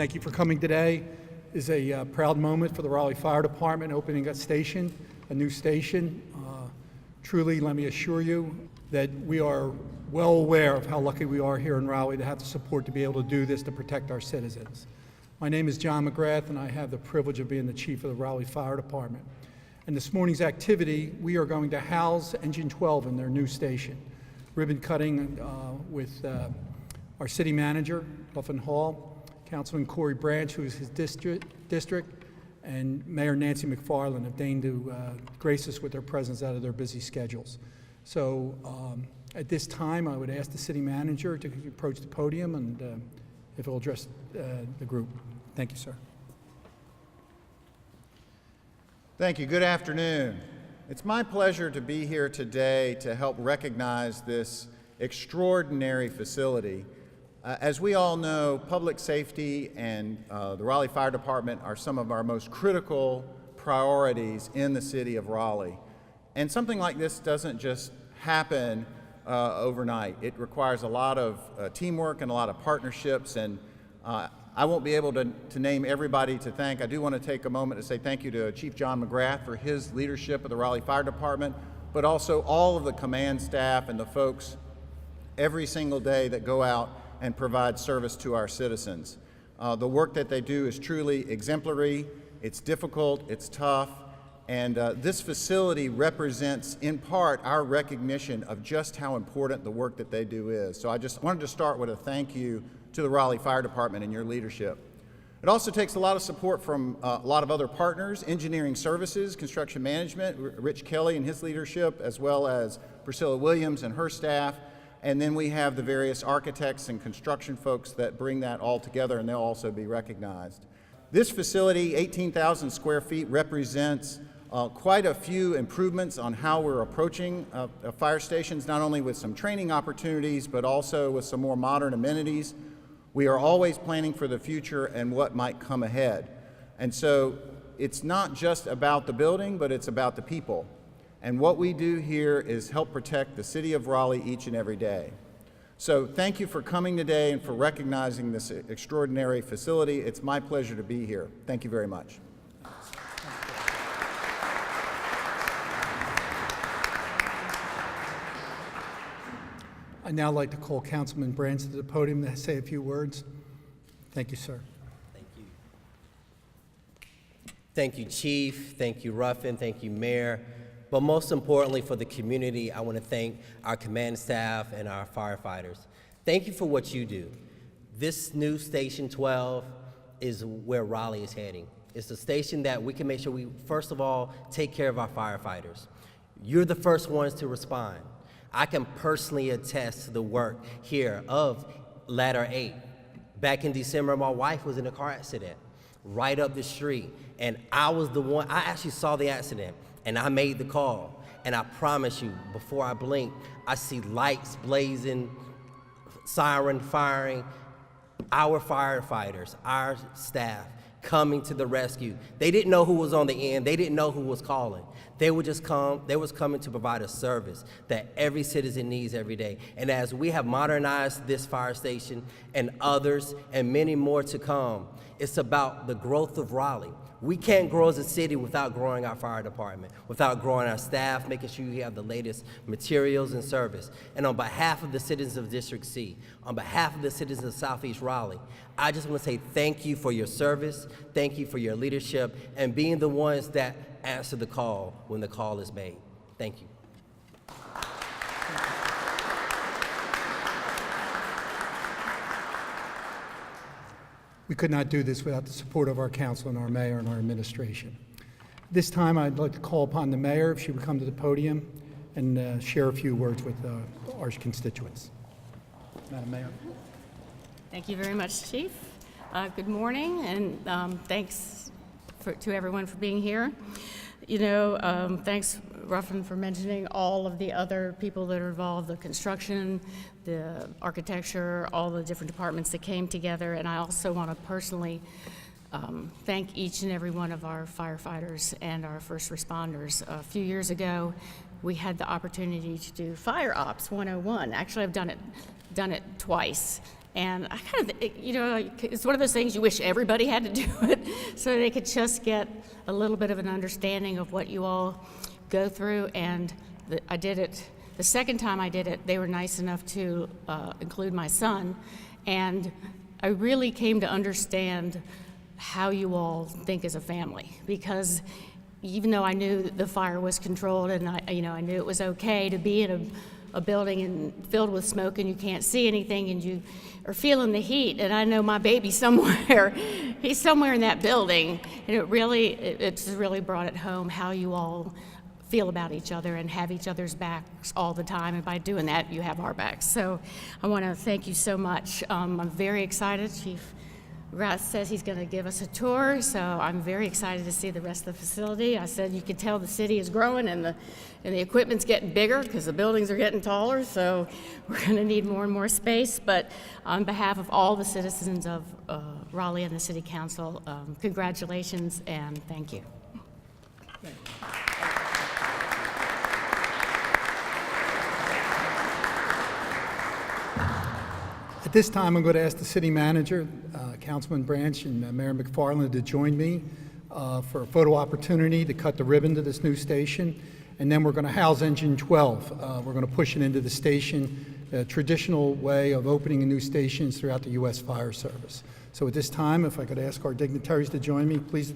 Thank you for coming today. It's a proud moment for the Raleigh Fire Department opening a station, a new station. Truly, let me assure you that we are well aware of how lucky we are here in Raleigh to have the support to be able to do this to protect our citizens. My name is John McGrath, and I have the privilege of being the chief of the Raleigh Fire Department. In this morning's activity, we are going to house Engine 12 in their new station. Ribbon cutting with our city manager, Ruffin Hall, Councilman Corey Branch, who is his district, and Mayor Nancy McFarlane have deigned to grace us with their presence out of their busy schedules. So at this time, I would ask the city manager to approach the podium and if he'll address the group. Thank you, sir. Thank you. Good afternoon. It's my pleasure to be here today to help recognize this extraordinary facility. As we all know, public safety and the Raleigh Fire Department are some of our most critical priorities in the city of Raleigh. And something like this doesn't just happen overnight. It requires a lot of teamwork and a lot of partnerships, and I won't be able to name everybody to thank. I do want to take a moment to say thank you to Chief John McGrath for his leadership of the Raleigh Fire Department, but also all of the command staff and the folks every single day that go out and provide service to our citizens. The work that they do is truly exemplary, it's difficult, it's tough, and this facility represents in part our recognition of just how important the work that they do is. So I just wanted to start with a thank you to the Raleigh Fire Department and your leadership. It also takes a lot of support from a lot of other partners, engineering services, construction management, Rich Kelly and his leadership, as well as Priscilla Williams and her staff. And then we have the various architects and construction folks that bring that all together, and they'll also be recognized. This facility, 18,000 square feet, represents quite a few improvements on how we're approaching fire stations, not only with some training opportunities, but also with some more modern amenities. We are always planning for the future and what might come ahead. And so it's not just about the building, but it's about the people. And what we do here is help protect the city of Raleigh each and every day. So thank you for coming today and for recognizing this extraordinary facility. It's my pleasure to be here. Thank you very much. I'd now like to call Councilman Branch to the podium to say a few words. Thank you, sir. Thank you. Thank you, Chief. Thank you, Ruffin. Thank you, Mayor. But most importantly, for the community, I want to thank our command staff and our firefighters. Thank you for what you do. This new Station 12 is where Raleigh is heading. It's a station that we can make sure we, first of all, take care of our firefighters. You're the first ones to respond. I can personally attest to the work here of Ladder 8. Back in December, my wife was in a car accident right up the street, and I was the one, I actually saw the accident, and I made the call. And I promise you, before I blink, I see lights blazing, siren firing, our firefighters, our staff coming to the rescue. They didn't know who was on the end. They didn't know who was calling. They would just come, they was coming to provide a service that every citizen needs every day. And as we have modernized this fire station and others and many more to come, it's about the growth of Raleigh. We can't grow as a city without growing our fire department, without growing our staff, making sure you have the latest materials and service. And on behalf of the citizens of District C, on behalf of the citizens of Southeast Raleigh, I just want to say thank you for your service, thank you for your leadership, and being the ones that answer the call when the call is made. Thank you. We could not do this without the support of our council and our mayor and our administration. This time, I'd like to call upon the mayor if she would come to the podium and share a few words with our constituents. Madam Mayor. Thank you very much, Chief. Good morning, and thanks to everyone for being here. You know, thanks, Ruffin, for mentioning all of the other people that are involved, the construction, the architecture, all the different departments that came together. And I also want to personally thank each and every one of our firefighters and our first responders. A few years ago, we had the opportunity to do Fire Ops 101. Actually, I've done it twice. And I kind of, it's one of those things you wish everybody had to do it so they could just get a little bit of an understanding of what you all go through. And I did it, the second time I did it, they were nice enough to include my son. And I really came to understand how you all think as a family, because even though I knew that the fire was controlled and I knew it was okay to be in a building filled with smoke and you can't see anything and you are feeling the heat, and I know my baby's somewhere, he's somewhere in that building, and it's really brought it home how you all feel about each other and have each other's backs all the time, and by doing that, you have our backs. So I want to thank you so much. I'm very excited. Chief McGrath says he's going to give us a tour, so I'm very excited to see the rest of the facility. I said you could tell the city is growing and the equipment's getting bigger because the buildings are getting taller, so we're going to need more and more space. But on behalf of all the citizens of Raleigh and the City Council, congratulations and thank you. At this time, I'm going to ask the city manager, Councilman Branch and Mayor McFarlane to join me for a photo opportunity to cut the ribbon to this new station. And then we're going to house Engine 12. We're going to push it into the station, a traditional way of opening new stations throughout the U.S. Fire Service. So at this time, if I could ask our dignitaries to join me, please.